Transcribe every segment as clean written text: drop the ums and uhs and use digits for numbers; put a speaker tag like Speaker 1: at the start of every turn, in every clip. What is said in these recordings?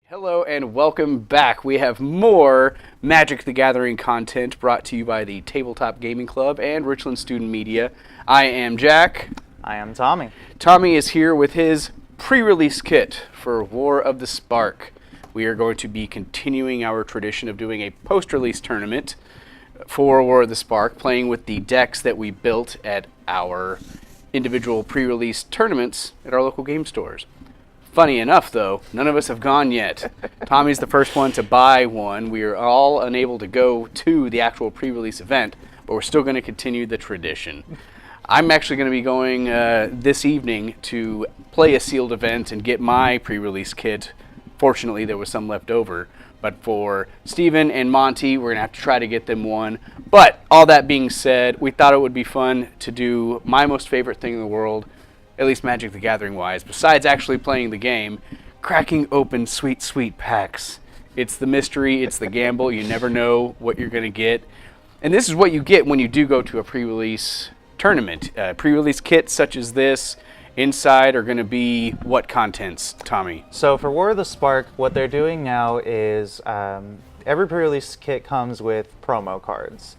Speaker 1: Hello and welcome back. We have more Magic the Gathering content brought to you by the Tabletop Gaming Club and Richland Student Media. I am Jack.
Speaker 2: I am Tommy.
Speaker 1: Tommy is here with his pre-release kit for War of the Spark. We are going to be continuing our tradition of doing a post-release tournament for War of the Spark, playing with the decks that we built at our individual pre-release tournaments at our local game stores. Funny enough, though, none of us have gone yet. Tommy's the first one to buy one. We are all unable to go to the actual pre-release event, but we're still going to continue the tradition. I'm actually going to be going this evening to play a sealed event and get my pre-release kit. Fortunately, there was some left over. But for Steven and Monty, we're going to have to try to get them one. But all that being said, we thought it would be fun to do my most favorite thing in the world, at least Magic the Gathering wise, besides actually playing the game, cracking open sweet, sweet packs. It's the mystery, it's the gamble, you never know what you're going to get. And this is what you get when you do go to a pre-release tournament. Pre-release kits such as this, inside are going to be what contents, Tommy?
Speaker 2: So for War of the Spark, what they're doing now is every pre-release kit comes with promo cards.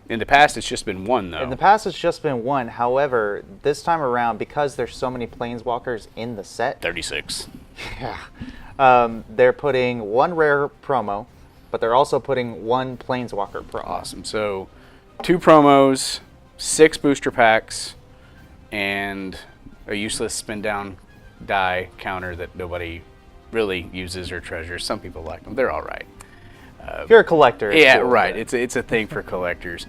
Speaker 1: In the past, it's just been one, though.
Speaker 2: In the past, it's just been one. However, this time around, because there's so many Planeswalkers in the set...
Speaker 1: 36.
Speaker 2: Yeah. They're putting one rare promo, but they're also putting one Planeswalker promo.
Speaker 1: Awesome. So, 2 promos, 6 booster packs, and a useless spin-down die counter that nobody really uses or treasures. Some people like them. They're all right.
Speaker 2: If you're a collector, it's
Speaker 1: yeah,
Speaker 2: cool,
Speaker 1: right. It's a thing for collectors.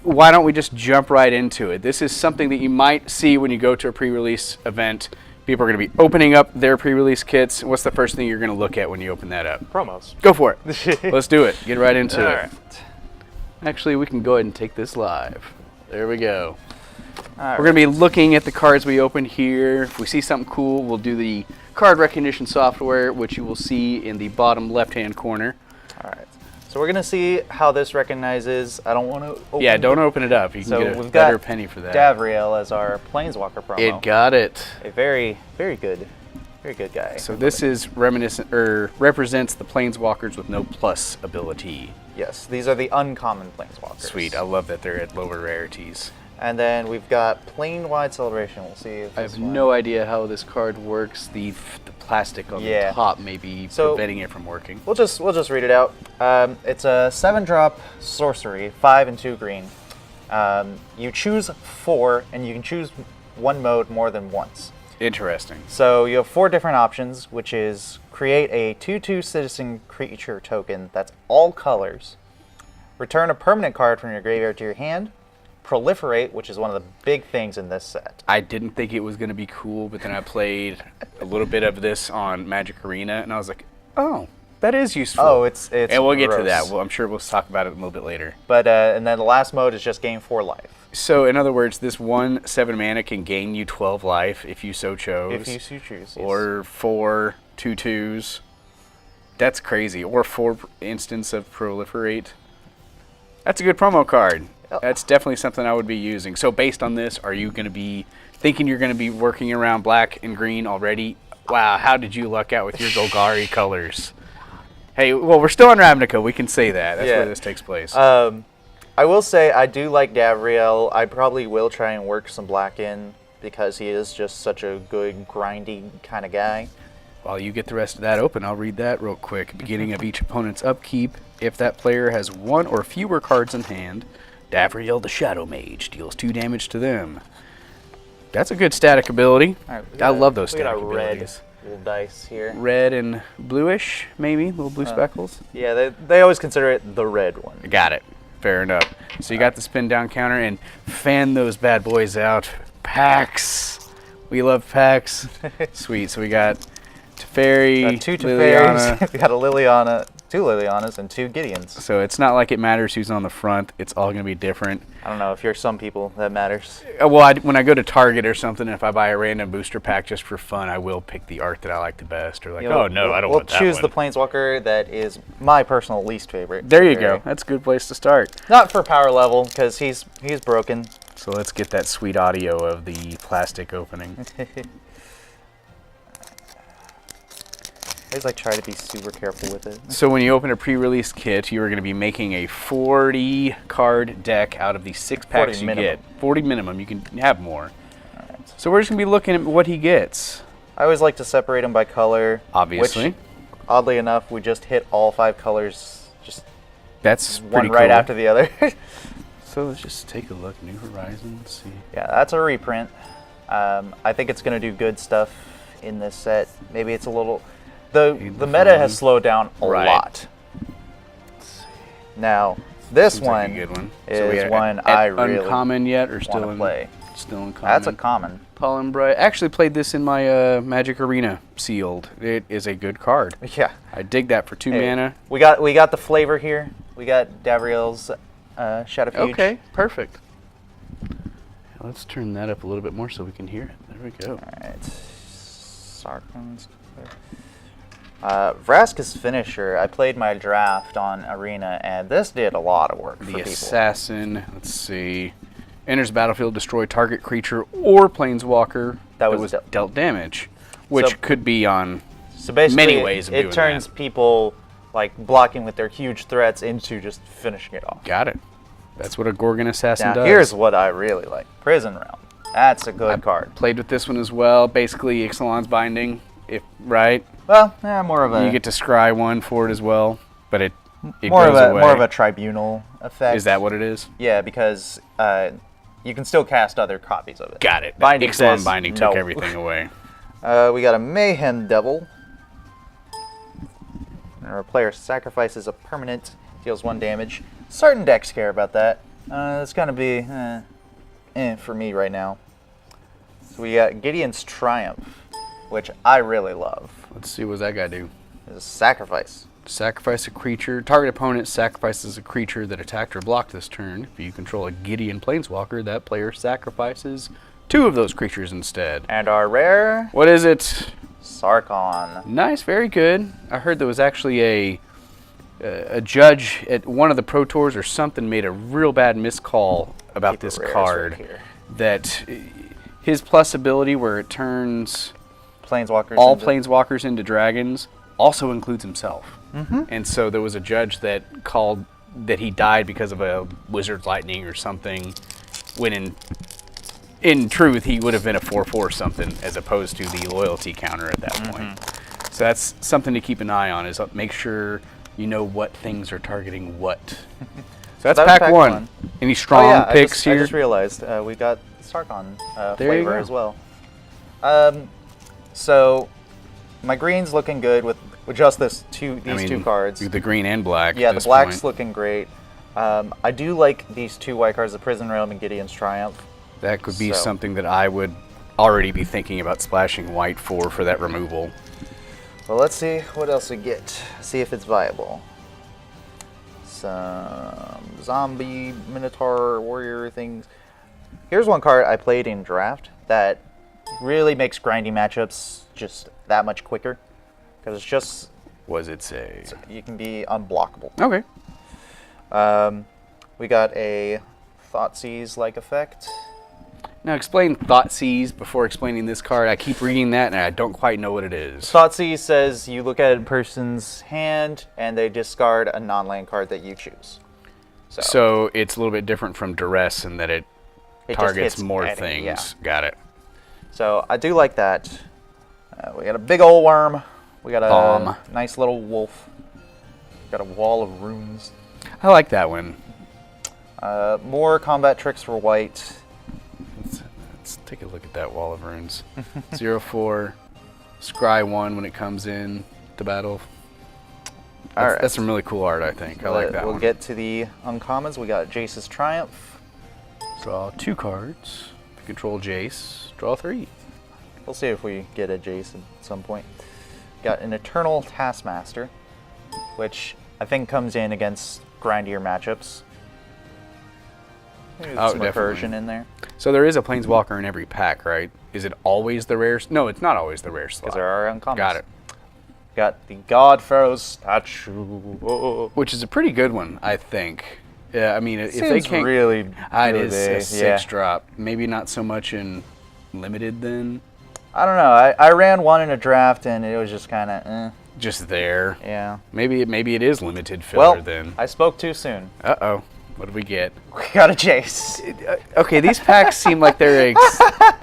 Speaker 1: Why don't we just jump right into it? This is something that you might see when you go to a pre-release event. People are going to be opening up their pre-release kits. What's the first thing you're going to look at when you open that up?
Speaker 2: Promos.
Speaker 1: Go for it. Let's do it. Get right into it.
Speaker 2: Right.
Speaker 1: Actually, we can go ahead and take this live. There we go.
Speaker 2: All
Speaker 1: We're going to be looking at the cards we opened here. If we see something cool, we'll do the card recognition software, which you will see in the bottom left-hand corner.
Speaker 2: All right. So we're going to see how this recognizes. I don't want to open
Speaker 1: Yeah, don't open it up. You can get a better penny for that.
Speaker 2: Davriel as our Planeswalker promo.
Speaker 1: It got it.
Speaker 2: A very good guy.
Speaker 1: So this is reminiscent or represents the Planeswalkers with no plus ability.
Speaker 2: Yes, these are the uncommon Planeswalkers.
Speaker 1: Sweet. I love that they're at lower rarities.
Speaker 2: And then we've got Plane-Wide Celebration. We'll see if
Speaker 1: I have no idea how this card works. The plastic on the top may be preventing it from working.
Speaker 2: We'll just read it out. It's a 7-drop sorcery, 5 and 2 green. You choose 4, and you can choose one mode more than once.
Speaker 1: Interesting.
Speaker 2: So you have 4 different options, which is create a 2/2 citizen creature token that's all colors. Return a permanent card from your graveyard to your hand. Proliferate, which is one of the big things in this set.
Speaker 1: I didn't think it was going to be cool, but then I played a little bit of this on Magic Arena, and I was like, oh, that is useful.
Speaker 2: Oh, it's
Speaker 1: and we'll get to
Speaker 2: gross.
Speaker 1: that. Well, I'm sure we'll talk about it a little bit later.
Speaker 2: But and then the last mode is just gain 4 life.
Speaker 1: So, in other words, this 1 7 mana can gain you 12 life if you so chose.
Speaker 2: If you so choose, yes.
Speaker 1: Or 4 2/2s. That's crazy. Or 4 instants of Proliferate. That's a good promo card. That's definitely something I would be using. So based on this, are you going to be thinking you're going to be working around black and green already? Wow, how did you luck out with your Golgari colors? Hey, well, we're still on Ravnica. We can say that. That's where this takes place.
Speaker 2: I will say I do like Davriel. I probably will try and work some black in because he is just such a good, grindy kind of guy.
Speaker 1: While you get the rest of that open, I'll read that real quick. Beginning of each opponent's upkeep, if that player has 1 or fewer cards in hand, Davriel the Shadow Mage deals 2 damage to them. That's a good static ability.
Speaker 2: Right,
Speaker 1: I love those
Speaker 2: static
Speaker 1: static abilities.
Speaker 2: Red little dice here.
Speaker 1: Red and bluish, maybe? Little blue speckles?
Speaker 2: Yeah, they always consider it the red one.
Speaker 1: Got it. Fair enough. So you got the spin down counter and fan those bad boys out. Packs. We love packs. Sweet. So we got Teferi,
Speaker 2: 2
Speaker 1: Liliana.
Speaker 2: Teferis. We got a Liliana. 2 Lilianas and 2 Gideons.
Speaker 1: So it's not like it matters who's on the front. It's all going to be different.
Speaker 2: I don't know if you're some people that matters.
Speaker 1: Well, when I go to Target or something, if I buy a random booster pack just for fun, I will pick the art that I like the best. Or like, I don't want that one.
Speaker 2: We'll choose the Planeswalker that is my personal least favorite.
Speaker 1: There you go. That's a good place to start.
Speaker 2: Not for power level, because he's broken.
Speaker 1: So let's get that sweet audio of the plastic opening.
Speaker 2: I always like try to be super careful with it.
Speaker 1: So when you open a pre-release kit, you are going to be making a 40 card deck out of the 6 packs
Speaker 2: 40
Speaker 1: you
Speaker 2: minimum.
Speaker 1: get. 40 minimum. You can have more.
Speaker 2: All right.
Speaker 1: So we're just going to be looking at what he gets.
Speaker 2: I always like to separate them by color.
Speaker 1: Obviously.
Speaker 2: Which, oddly enough, we just hit all 5 colors, just
Speaker 1: That's
Speaker 2: one
Speaker 1: pretty
Speaker 2: right
Speaker 1: cool.
Speaker 2: after the other.
Speaker 1: So let's just take a look. New Horizons. See.
Speaker 2: Yeah, that's a reprint. I think it's going to do good stuff in this set. Maybe it's a little... The meta has slowed down a lot. Now, this
Speaker 1: Seems
Speaker 2: one
Speaker 1: like a good one.
Speaker 2: is one I really
Speaker 1: uncommon yet or still
Speaker 2: wanna
Speaker 1: in
Speaker 2: play.
Speaker 1: Still in common.
Speaker 2: That's a common.
Speaker 1: Pollen Bright. Actually played this in my Magic Arena sealed. It is a good card.
Speaker 2: Yeah.
Speaker 1: I dig that for 2
Speaker 2: Hey,
Speaker 1: mana.
Speaker 2: We got the flavor here. We got Davriel's Shadowfuge.
Speaker 1: Okay, perfect. Let's turn that up a little bit more so we can hear it. There we go.
Speaker 2: All right. Sarkhan's Vraska's Finisher. I played my draft on Arena, and this did a lot of work for
Speaker 1: The
Speaker 2: people.
Speaker 1: Assassin. Let's see. Enters the battlefield, destroy target creature or planeswalker
Speaker 2: That was
Speaker 1: dealt damage, which
Speaker 2: So-
Speaker 1: could be on
Speaker 2: So basically,
Speaker 1: many ways of
Speaker 2: it
Speaker 1: doing
Speaker 2: turns
Speaker 1: that.
Speaker 2: people like blocking with their huge threats into just finishing it off.
Speaker 1: Got it. That's what a Gorgon Assassin
Speaker 2: Now
Speaker 1: does.
Speaker 2: here's what I really like: Prison Realm. That's a good card.
Speaker 1: Played with this one as well. Basically, Ixalan's Binding, right?
Speaker 2: Well, more of a
Speaker 1: You get to scry one for it as well, but it
Speaker 2: more
Speaker 1: goes away.
Speaker 2: of a tribunal effect.
Speaker 1: Is that what it is?
Speaker 2: Yeah, because you can still cast other copies of it.
Speaker 1: Got it.
Speaker 2: Binding
Speaker 1: Ixalan
Speaker 2: says
Speaker 1: Binding took
Speaker 2: no.
Speaker 1: everything away.
Speaker 2: We got a Mayhem Devil. Our player sacrifices a permanent, deals 1 damage. Certain decks care about that. It's gonna be for me right now. So we got Gideon's Triumph, which I really love.
Speaker 1: Let's see what that guy do.
Speaker 2: It's a sacrifice.
Speaker 1: Sacrifice a creature. Target opponent sacrifices a creature that attacked or blocked this turn. If you control a Gideon Planeswalker, that player sacrifices 2 of those creatures instead.
Speaker 2: And our rare
Speaker 1: What is it?
Speaker 2: Sarkhan.
Speaker 1: Nice, very good. I heard there was actually a judge at one of the Pro Tours or something made a real bad miscall about
Speaker 2: Keep
Speaker 1: this
Speaker 2: the rares
Speaker 1: card.
Speaker 2: right here.
Speaker 1: That his plus ability where it turns
Speaker 2: Planeswalkers.
Speaker 1: all
Speaker 2: into-
Speaker 1: planeswalkers into dragons also includes himself.
Speaker 2: Mm-hmm.
Speaker 1: And so there was a judge that called that he died because of a wizard's lightning or something, when in truth he would have been a 4/4 something as opposed to the loyalty counter at that point. So that's something to keep an eye on, is make sure you know what things are targeting what. So that's
Speaker 2: that was
Speaker 1: pack one. Any
Speaker 2: Oh
Speaker 1: strong
Speaker 2: yeah,
Speaker 1: picks
Speaker 2: I
Speaker 1: here?
Speaker 2: just realized we got Sarkhan
Speaker 1: There you
Speaker 2: flavor
Speaker 1: go.
Speaker 2: as well. So my green's looking good with just these two cards.
Speaker 1: The green and black.
Speaker 2: Yeah,
Speaker 1: at
Speaker 2: the
Speaker 1: this
Speaker 2: black's
Speaker 1: point.
Speaker 2: looking great. I do like these 2 white cards, the Prison Realm and Gideon's Triumph.
Speaker 1: That could be
Speaker 2: So-
Speaker 1: something that I would already be thinking about splashing white for that removal.
Speaker 2: Well, let's see what else we get. See if it's viable. Some zombie, Minotaur, warrior things. Here's one card I played in draft that really makes grinding matchups just that much quicker. Because it's just,
Speaker 1: Was it say?
Speaker 2: you can be unblockable.
Speaker 1: Okay.
Speaker 2: We got a Thoughtseize-like effect.
Speaker 1: Now explain Thoughtseize before explaining this card. I keep reading that and I don't quite know what it is.
Speaker 2: Thoughtseize says you look at a person's hand and they discard a non-land card that you choose.
Speaker 1: So it's a little bit different from Duress in that it
Speaker 2: just
Speaker 1: targets
Speaker 2: hits
Speaker 1: more
Speaker 2: anything,
Speaker 1: things.
Speaker 2: yeah.
Speaker 1: Got it.
Speaker 2: So I do like that. We got a big old worm. We got a
Speaker 1: Bomb.
Speaker 2: nice little wolf. Got a wall of runes.
Speaker 1: I like that one.
Speaker 2: More combat tricks for white.
Speaker 1: Let's take a look at that wall of runes. 0/4, scry 1 when it comes in to battle.
Speaker 2: Alright.
Speaker 1: That's some really cool art, I think. I like that
Speaker 2: We'll
Speaker 1: one.
Speaker 2: get to the uncommons. We got Jace's Triumph.
Speaker 1: Draw 2 cards. If you control Jace, draw 3.
Speaker 2: We'll see if we get a Jace at some point. Got an Eternal Taskmaster, which I think comes in against grindier matchups. Maybe
Speaker 1: Oh,
Speaker 2: some
Speaker 1: definitely.
Speaker 2: recursion in there.
Speaker 1: So there is a Planeswalker in every pack, right? Is it always the rare? No, it's not always the rare slot.
Speaker 2: Because there are uncommons.
Speaker 1: Got it.
Speaker 2: Got the God Pharaoh's statue. Whoa.
Speaker 1: Which is a pretty good one, I think. Yeah, I mean, if they
Speaker 2: Seems
Speaker 1: can't,
Speaker 2: really
Speaker 1: it
Speaker 2: good,
Speaker 1: is a
Speaker 2: eh?
Speaker 1: 6 drop. Maybe not so much in limited then.
Speaker 2: I don't know. I ran one in a draft and it was just kind of
Speaker 1: just there.
Speaker 2: Yeah.
Speaker 1: Maybe it is limited filler
Speaker 2: Well,
Speaker 1: then.
Speaker 2: I spoke too soon.
Speaker 1: Uh-oh. What did we get?
Speaker 2: We got a chase.
Speaker 1: Okay, these packs seem like they're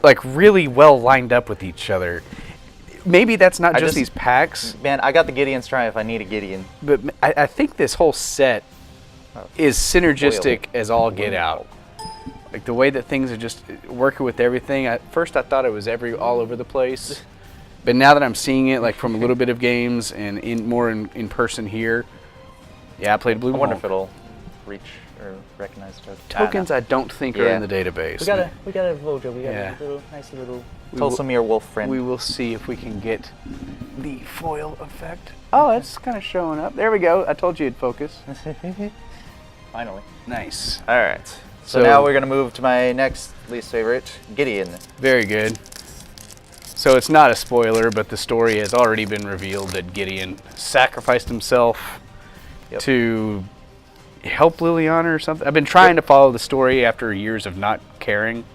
Speaker 1: like really well lined up with each other. Maybe that's not just these packs.
Speaker 2: Man, I got the Gideon's Triumph. I need a Gideon.
Speaker 1: But I think this whole set is synergistic as all get out. Like the way that things are just working with everything. At first I thought it was all over the place. But now that I'm seeing it like from a little bit of games and more in person here, yeah, I played Blue
Speaker 2: I wonder
Speaker 1: Hulk.
Speaker 2: if it'll reach or recognize tokens.
Speaker 1: Tokens I don't think are in the database.
Speaker 2: We got a Vojo. We got
Speaker 1: Yeah.
Speaker 2: a nice little Tulsamere wolf friend.
Speaker 1: We will see if we can get the foil effect. Oh, it's kind of showing up. There we go. I told you it'd focus.
Speaker 2: Finally.
Speaker 1: Nice.
Speaker 2: All right. So now we're gonna move to my next least favorite, Gideon.
Speaker 1: Very good. So it's not a spoiler, but the story has already been revealed that Gideon sacrificed himself to help Liliana or something. I've been trying to follow the story after years of not caring.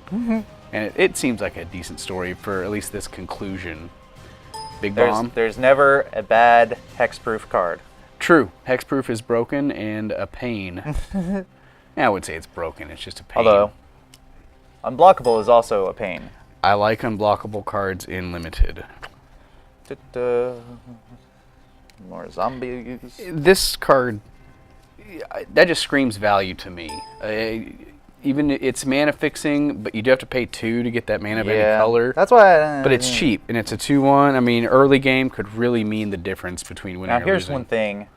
Speaker 1: And it seems like a decent story for at least this conclusion. Big bomb.
Speaker 2: There's never a bad hexproof card.
Speaker 1: True. Hexproof is broken and a pain. I wouldn't say it's broken. It's just a pain.
Speaker 2: Although, unblockable is also a pain.
Speaker 1: I like unblockable cards in Limited.
Speaker 2: More zombies.
Speaker 1: This card, that just screams value to me. Even it's mana fixing, but you do have to pay 2 to get that mana of any color.
Speaker 2: That's why.
Speaker 1: But it's cheap, and it's a 2/1. I mean, early game could really mean the difference between winning
Speaker 2: now
Speaker 1: and
Speaker 2: here's
Speaker 1: losing.
Speaker 2: one thing.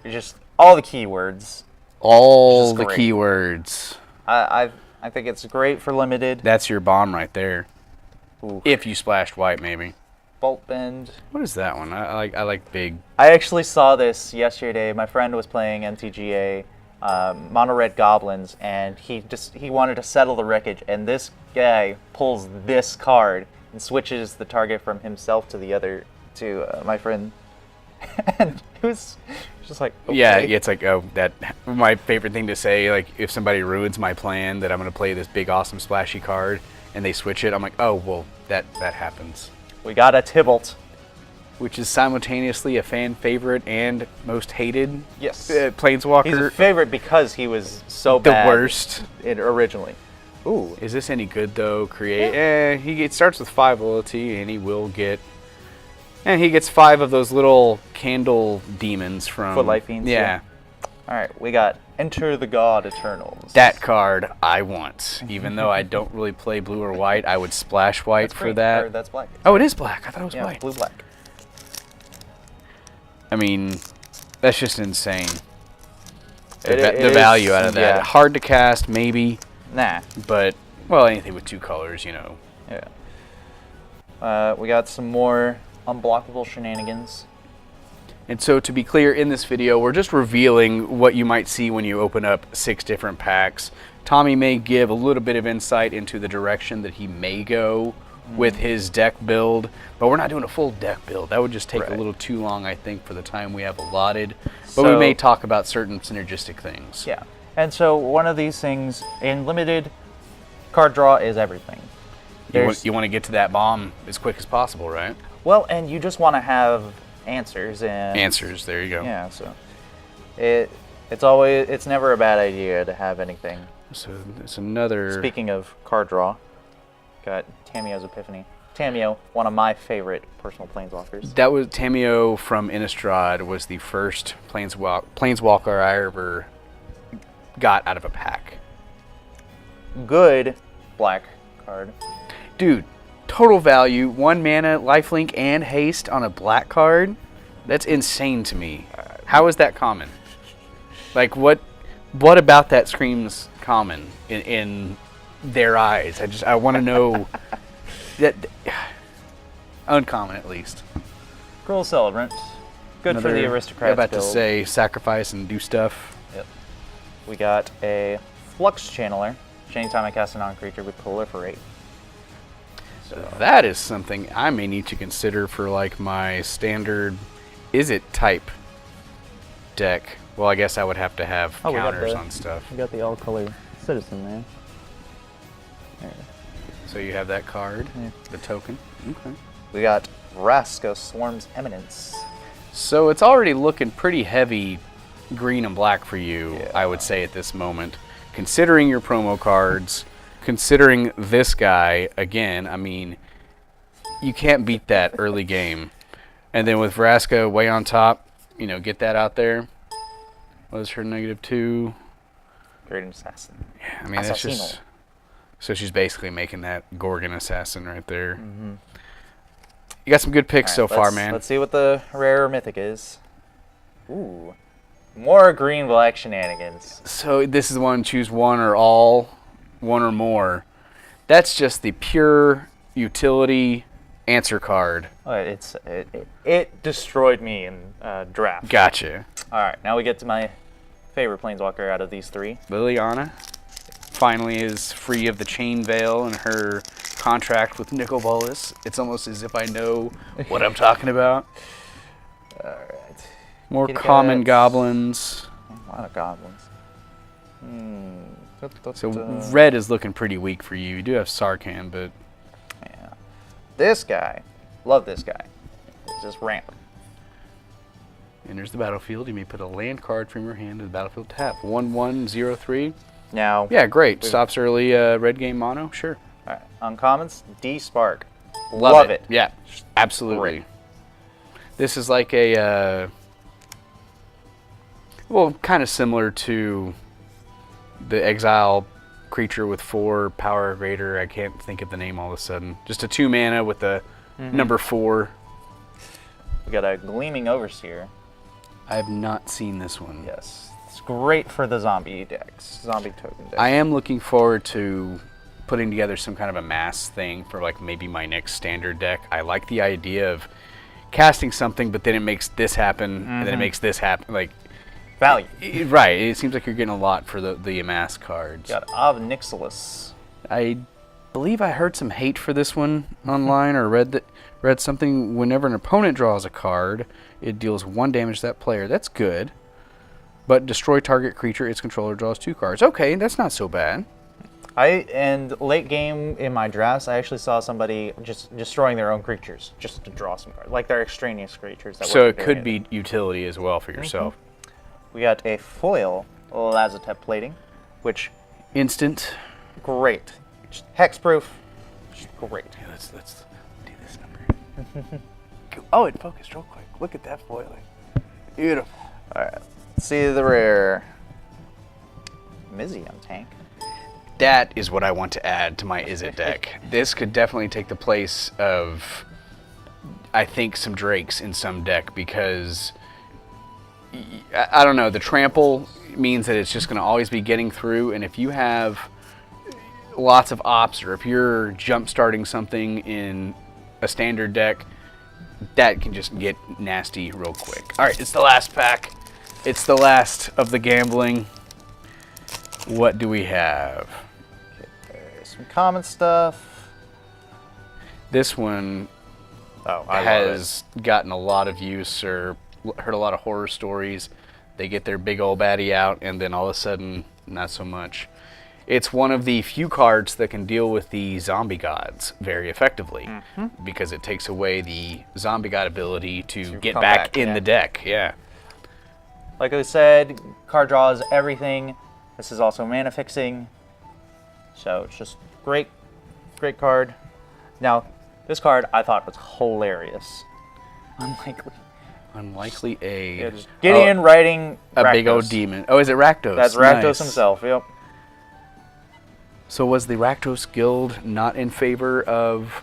Speaker 2: It's just all the keywords.
Speaker 1: All the
Speaker 2: great.
Speaker 1: keywords.
Speaker 2: I think it's great for limited.
Speaker 1: That's your bomb right there.
Speaker 2: Ooh.
Speaker 1: If you splashed white, maybe.
Speaker 2: Bolt bend.
Speaker 1: What is that one? I like big.
Speaker 2: I actually saw this yesterday. My friend was playing MTGA, Mono Red Goblins, and he wanted to settle the wreckage, and this guy pulls this card and switches the target from himself to the other to my friend, and it was just like okay.
Speaker 1: Yeah, it's like that. My favorite thing to say, like if somebody ruins my plan that I'm gonna play this big awesome splashy card and they switch it, I'm like, oh well, that happens.
Speaker 2: We got a Tybalt,
Speaker 1: which is simultaneously a fan favorite and most hated.
Speaker 2: Yes,
Speaker 1: Planeswalker.
Speaker 2: He's a favorite because he was so
Speaker 1: the
Speaker 2: bad.
Speaker 1: Worst.
Speaker 2: Originally. Ooh,
Speaker 1: is this any good though? He starts with 5 loyalty and he will get. And he gets 5 of those little candle demons from
Speaker 2: Footlight Fiends.
Speaker 1: Yeah.
Speaker 2: All right, we got Enter the God Eternals.
Speaker 1: That card I want. Even though I don't really play blue or white, I would splash white for that.
Speaker 2: Or that's black.
Speaker 1: Oh, it is black. I thought it was white.
Speaker 2: Blue black.
Speaker 1: I mean, that's just insane.
Speaker 2: It
Speaker 1: the value out of that.
Speaker 2: Yeah.
Speaker 1: Hard to cast, maybe.
Speaker 2: Nah.
Speaker 1: But well, anything with 2 colors, you know.
Speaker 2: Yeah. We got some more unblockable shenanigans.
Speaker 1: And so to be clear, in this video, we're just revealing what you might see when you open up 6 different packs. Tommy may give a little bit of insight into the direction that he may go with his deck build, but we're not doing a full deck build. That would just take a little too long, I think, for the time we have allotted. But we may talk about certain synergistic things.
Speaker 2: Yeah. And so one of these things in limited, card draw is everything.
Speaker 1: You want to get to that bomb as quick as possible, right?
Speaker 2: Well, and you just want to have answers and
Speaker 1: answers. There you go.
Speaker 2: Yeah, so it's never a bad idea to have anything.
Speaker 1: So it's another.
Speaker 2: Speaking of card draw, got Tamio's Epiphany. Tamio, one of my favorite personal planeswalkers.
Speaker 1: That was Tamio from Innistrad. Was the first planeswalker I ever got out of a pack.
Speaker 2: Good black card.
Speaker 1: Dude, total value, 1 mana, lifelink, and haste on a black card. That's insane to me. How is that common? Like, what about that screams common in their eyes? I want to know. that uncommon, at least.
Speaker 2: Cruel Celebrant. Good for the aristocrats.
Speaker 1: I'm about to say sacrifice and do stuff.
Speaker 2: Yep. We got a Flux Channeler. Anytime I cast a non-creature with Proliferate.
Speaker 1: So that is something I may need to consider for like my standard type deck. Well, I guess I would have to have counters on stuff.
Speaker 2: We got the all-color Citizen there.
Speaker 1: So you have that card, the token. Okay.
Speaker 2: We got Vraska Swarm's Eminence
Speaker 1: So it's already looking pretty heavy green and black for you,
Speaker 2: Yeah.
Speaker 1: I would say, at this moment. Considering your promo cards, considering this guy, again, I mean, you can't beat that early game. And then with Vraska way on top, you know, get that out there. What is her -2?
Speaker 2: Great Assassin.
Speaker 1: Yeah, I mean, that's just... So she's basically making that Gorgon Assassin right there.
Speaker 2: Mm-hmm.
Speaker 1: You got some good picks so far, man.
Speaker 2: Let's see what the rare mythic is. Ooh. More green-black shenanigans.
Speaker 1: So this is the one, choose one or all, one or more. That's just the pure utility answer card.
Speaker 2: It destroyed me in draft.
Speaker 1: Gotcha.
Speaker 2: All right, now we get to my favorite planeswalker out of these three.
Speaker 1: Liliana finally is free of the chain veil and her contract with Nicol Bolas. It's almost as if I know what I'm talking about.
Speaker 2: All right.
Speaker 1: More
Speaker 2: Kitty
Speaker 1: common
Speaker 2: cats.
Speaker 1: goblins.
Speaker 2: A lot of goblins.
Speaker 1: So red is looking pretty weak for you. You do have Sarkhan, but...
Speaker 2: Yeah. This guy. Love this guy. It's just random.
Speaker 1: Enters the battlefield. You may put a land card from your hand to the battlefield tap. 1/1/0/3.
Speaker 2: Now.
Speaker 1: Yeah, great. Stops early red game mono. Sure.
Speaker 2: All right. Uncommons. D-Spark.
Speaker 1: Love it. Yeah, absolutely.
Speaker 2: Great.
Speaker 1: This is like a... well, kind of similar to the exile creature with 4 power or greater. I can't think of the name all of a sudden. Just a 2 mana with a number 4.
Speaker 2: We got a Gleaming Overseer.
Speaker 1: I have not seen this one.
Speaker 2: Yes. It's great for the zombie decks. Zombie token decks.
Speaker 1: I am looking forward to putting together some kind of a mass thing for like maybe my next standard deck. I like the idea of casting something, but then it makes this happen, and then it makes this happen. Like,
Speaker 2: value.
Speaker 1: Right. It seems like you're getting a lot for the amass cards.
Speaker 2: Got Ob Nixilis.
Speaker 1: I believe I heard some hate for this one online, or read something. Whenever an opponent draws a card, it deals 1 damage to that player. That's good. But destroy target creature, its controller draws 2 cards. Okay, that's not so bad.
Speaker 2: And late game in my drafts, I actually saw somebody just destroying their own creatures just to draw some cards, like they're extraneous creatures. That
Speaker 1: So it could be utility as well for yourself.
Speaker 2: We got a foil Lazotep plating, which
Speaker 1: Instant.
Speaker 2: great, just hexproof, just great.
Speaker 1: Yeah, let's do this number. Oh, it focused real quick. Look at that foiling. Beautiful.
Speaker 2: All right, let's see the rare. Mizium tank.
Speaker 1: That is what I want to add to my Is It deck. This could definitely take the place of, I think, some Drakes in some deck, because, I don't know, the trample means that it's just going to always be getting through, and if you have lots of ops, or if you're jump starting something in a standard deck, that can just get nasty real quick. All right, it's the last pack. It's the last of the gambling. What do we have?
Speaker 2: Some common stuff.
Speaker 1: This one has gotten a lot of use, or heard a lot of horror stories. They get their big old baddie out, and then all of a sudden, not so much. It's one of the few cards that can deal with the zombie gods very effectively, because it takes away the zombie god ability to get back in the deck. Yeah.
Speaker 2: Like I said, card draws everything. This is also mana fixing. So it's just great card. Now, this card I thought was hilarious.
Speaker 1: Unlikely aid.
Speaker 2: Yeah, just Gideon riding
Speaker 1: a
Speaker 2: Rakdos.
Speaker 1: big old demon. Oh, is it Rakdos?
Speaker 2: That's Rakdos
Speaker 1: Nice.
Speaker 2: himself, yep.
Speaker 1: So was the Rakdos Guild not in favor of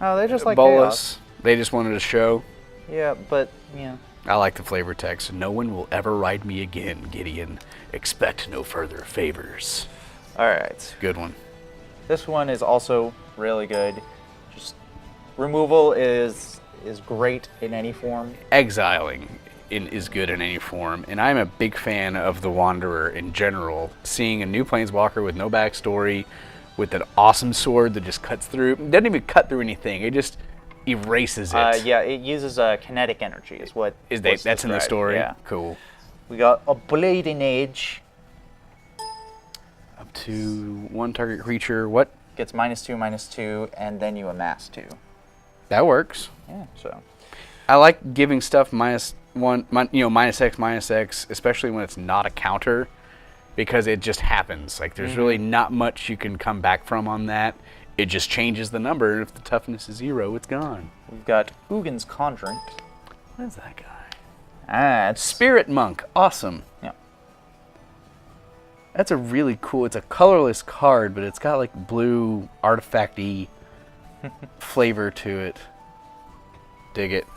Speaker 2: Oh, they just like
Speaker 1: Bolas?
Speaker 2: chaos.
Speaker 1: They just wanted a show?
Speaker 2: Yeah, but, yeah.
Speaker 1: I like the flavor text. No one will ever ride me again, Gideon. Expect no further favors.
Speaker 2: Alright.
Speaker 1: Good one.
Speaker 2: This one is also really good. Just removal is great in any form.
Speaker 1: Exiling is good in any form, and I'm a big fan of the Wanderer in general. Seeing a new Planeswalker with no backstory, with an awesome sword that just cuts through. It doesn't even cut through anything. It just erases it.
Speaker 2: Yeah, it uses kinetic energy is what
Speaker 1: That's in the story?
Speaker 2: Yeah.
Speaker 1: Cool.
Speaker 2: We got a Blading Edge.
Speaker 1: Up to 1 target creature. What?
Speaker 2: Gets -2/-2, and then you amass 2.
Speaker 1: That works.
Speaker 2: Yeah, so.
Speaker 1: I like giving stuff -1, -X, especially when it's not a counter, because it just happens. Like, there's really not much you can come back from on that. It just changes the number, and if the toughness is 0, it's gone.
Speaker 2: We've got Ugin's Conjurant.
Speaker 1: What is that guy?
Speaker 2: It's
Speaker 1: Spirit Monk. Awesome.
Speaker 2: Yeah.
Speaker 1: That's a really cool, it's a colorless card, but it's got like blue artifact-y flavor to it. Dig it.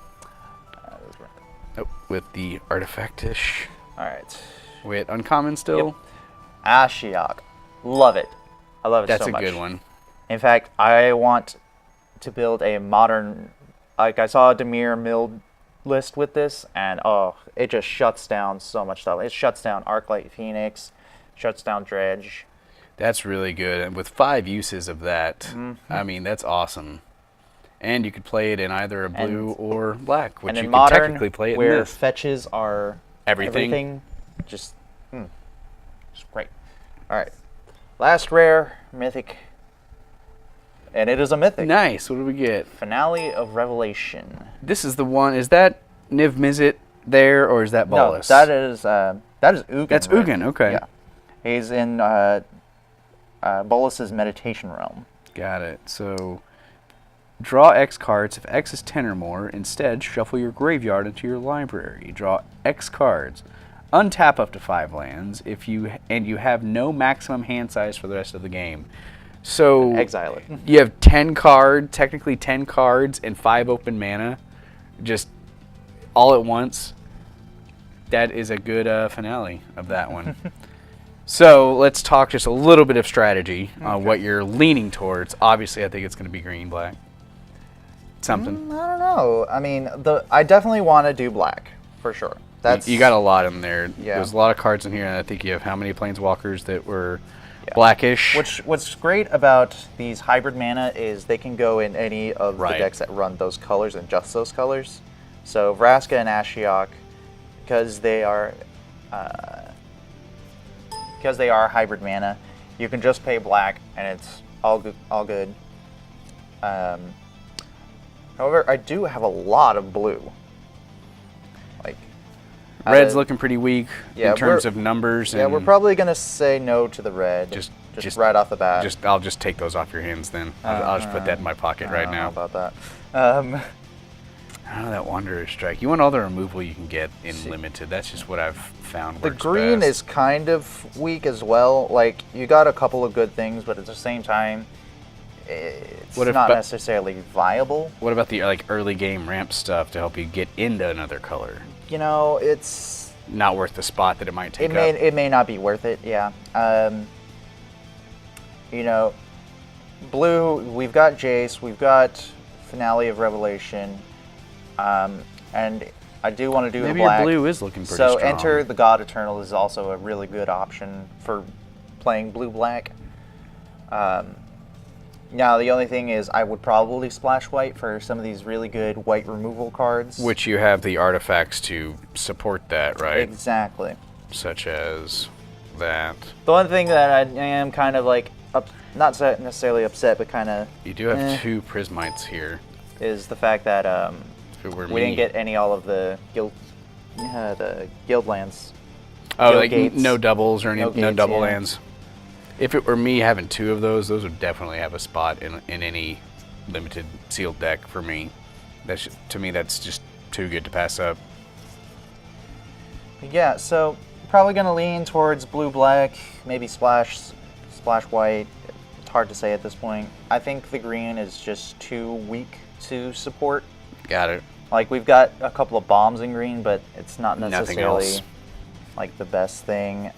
Speaker 1: Oh, with the artifact-ish.
Speaker 2: All right.
Speaker 1: Wait, uncommon still?
Speaker 2: Yep. Ashiok. Love it. I love it
Speaker 1: That's
Speaker 2: so much.
Speaker 1: That's a good one.
Speaker 2: In fact, I want to build a modern... Like, I saw a Demir Mill list with this, and it just shuts down so much stuff. It shuts down Arclight Phoenix, shuts down Dredge.
Speaker 1: That's really good. And with 5 uses of that, I mean, that's awesome. And you could play it in either a blue or black, which you could technically play it in
Speaker 2: where
Speaker 1: this.
Speaker 2: fetches are
Speaker 1: Everything.
Speaker 2: Just great. All right. Last rare, mythic. And it is a mythic.
Speaker 1: Nice. What do we get?
Speaker 2: Finale of Revelation.
Speaker 1: This is the one. Is that Niv Mizzet there, or is that Bolas?
Speaker 2: No, that is Ugin.
Speaker 1: That's
Speaker 2: right?
Speaker 1: Ugin. Okay.
Speaker 2: Yeah. He's in Bolas's meditation realm.
Speaker 1: Got it. So, draw X cards. If X is 10 or more, instead shuffle your graveyard into your library. Draw X cards. Untap up to 5 lands if you have no maximum hand size for the rest of the game. So
Speaker 2: exile it.
Speaker 1: You have technically 10 cards and 5 open mana, just all at once. That is a good finale of that one. So let's talk just a little bit of strategy on what you're leaning towards. Obviously, I think it's going to be green-black. Something.
Speaker 2: I don't know. I mean, I definitely want to do black for sure. That's
Speaker 1: you got a lot in there.
Speaker 2: Yeah.
Speaker 1: There's a lot of cards in here, and I think you have how many planeswalkers that were blackish.
Speaker 2: What's great about these hybrid mana is they can go in any of the decks that run those colors and just those colors. So Vraska and Ashiok, because they are hybrid mana, you can just pay black and it's all good. However, I do have a lot of blue. Like
Speaker 1: red's looking pretty weak in terms of numbers.
Speaker 2: Yeah, we're probably gonna say no to the red. Just right off the bat.
Speaker 1: I'll just take those off your hands then. I'll just put that in my pocket right now.
Speaker 2: How about that?
Speaker 1: I don't know, that Wanderer Strike. You want all the removal you can get in Limited. That's just what I've found works
Speaker 2: The green
Speaker 1: best.
Speaker 2: is kind of weak as well. Like, you got a couple of good things, but at the same time, it's not necessarily viable.
Speaker 1: What about the early game ramp stuff to help you get into another color?
Speaker 2: You know, it's
Speaker 1: not worth the spot that it might take up.
Speaker 2: It may not be worth it, yeah. You know, blue, we've got Jace, we've got Finale of Revelation, and I do want to do the black.
Speaker 1: Maybe your blue is looking pretty
Speaker 2: strong.
Speaker 1: So
Speaker 2: Enter the God Eternal is also a really good option for playing blue-black. Now, the only thing is I would probably splash white for some of these really good white removal cards.
Speaker 1: Which you have the artifacts to support that, right?
Speaker 2: Exactly.
Speaker 1: Such as that.
Speaker 2: The one thing that I am kind of like, not necessarily upset, but kind of...
Speaker 1: You do have 2 Prismites here.
Speaker 2: Is the fact that we didn't get all of the guild lands.
Speaker 1: Oh, like no doubles or no double lands. If it were me having 2 of those would definitely have a spot in any limited sealed deck for me. To me, that's just too good to pass up.
Speaker 2: Yeah, so probably gonna lean towards blue-black, maybe splash white. It's hard to say at this point. I think the green is just too weak to support.
Speaker 1: Got it.
Speaker 2: Like, we've got a couple of bombs in green, but it's not necessarily like the best thing.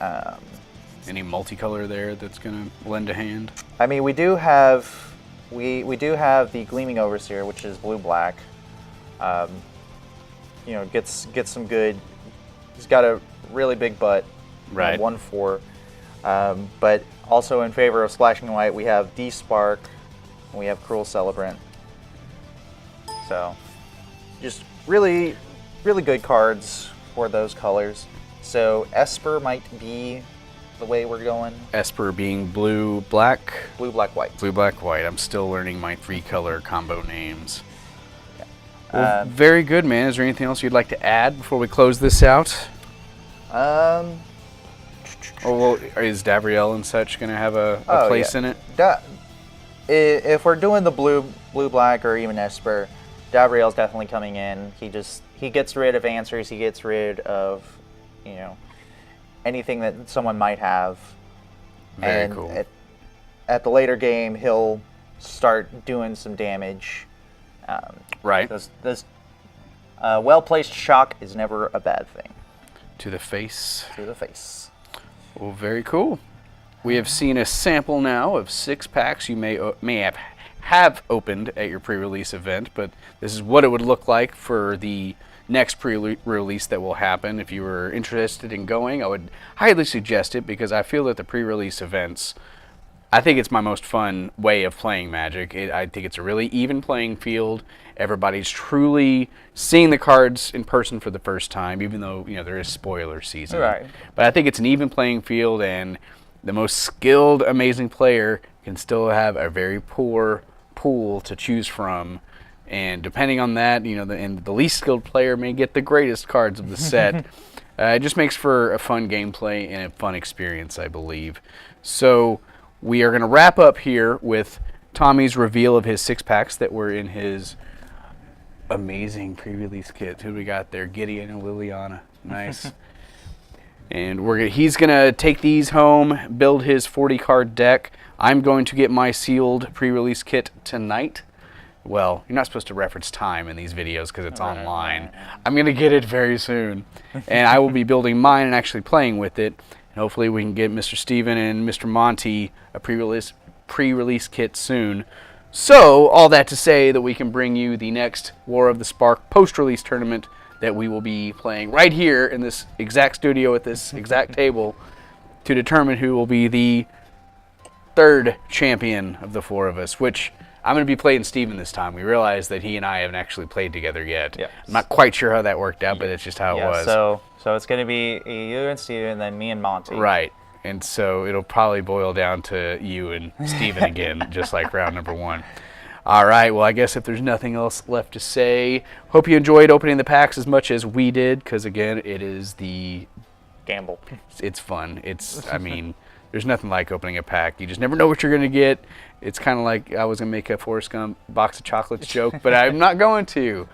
Speaker 1: Any multicolor there that's going to lend a hand?
Speaker 2: I mean, we do have the Gleaming Overseer, which is blue-black. You know, gets some good. He's got a really big butt.
Speaker 1: Right.
Speaker 2: 1/4. But also in favor of splashing white, we have D-Spark, and we have Cruel Celebrant. So, just really, really good cards for those colors. So Esper might be the way we're going.
Speaker 1: Esper being blue-black?
Speaker 2: Blue-black-white.
Speaker 1: Blue-black-white. I'm still learning my 3-color combo names. Well, very good, man. Is there anything else you'd like to add before we close this out? Well, is Davriel and such going to have a place in it?
Speaker 2: If we're doing the blue black or even Esper, Davriel's definitely coming in. He gets rid of answers. He gets rid of, anything that someone might have.
Speaker 1: Very cool.
Speaker 2: At the later game, he'll start doing some damage.
Speaker 1: Right.
Speaker 2: This well-placed shock is never a bad thing.
Speaker 1: To the face.
Speaker 2: To the face.
Speaker 1: Well, very cool. We have seen a sample now of 6 packs you may have opened at your pre-release event, but this is what it would look like for the next pre-release that will happen. If you were interested in going, I would highly suggest it, because I feel that the pre-release events, I think it's my most fun way of playing Magic. I think it's a really even playing field. Everybody's truly seeing the cards in person for the first time, even though there is spoiler season.
Speaker 2: Right.
Speaker 1: But I think it's an even playing field, and the most skilled, amazing player can still have a very poor pool to choose from. And depending on that, and the least skilled player may get the greatest cards of the set. It just makes for a fun gameplay and a fun experience, I believe. So we are going to wrap up here with Tommy's reveal of his 6 packs that were in his amazing pre-release kit. Who we got there? Gideon and Liliana. Nice. And he's going to take these home, build his 40-card deck. I'm going to get my sealed pre-release kit tonight. Well, you're not supposed to reference time in these videos because it's online. I'm going to get it very soon. And I will be building mine and actually playing with it. And hopefully we can get Mr. Steven and Mr. Monty a pre-release kit soon. So, all that to say that we can bring you the next War of the Spark post-release tournament that we will be playing right here in this exact studio at this exact table to determine who will be the 3rd champion of the 4 of us, which I'm going to be playing Steven this time. We realized that he and I haven't actually played together yet. Yes. I'm not quite sure how that worked out, but it's just how it was.
Speaker 2: So it's going to be you and Steven, and then me and Monty.
Speaker 1: Right. And so it'll probably boil down to you and Steven again, just like round number 1. All right, well, I guess if there's nothing else left to say, hope you enjoyed opening the packs as much as we did, because, again, it is the
Speaker 2: gamble.
Speaker 1: It's fun. There's nothing like opening a pack. You just never know what you're going to get. It's kind of like I was going to make a Forrest Gump box of chocolates joke, but I'm not going to.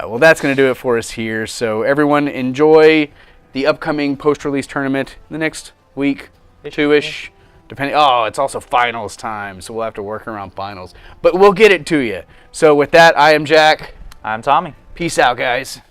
Speaker 1: Well, that's going to do it for us here. So everyone enjoy the upcoming post-release tournament the next week, 2-ish, depending. Oh, it's also finals time, so we'll have to work around finals. But we'll get it to you. So with that, I am Jack.
Speaker 2: I'm Tommy.
Speaker 1: Peace out, guys.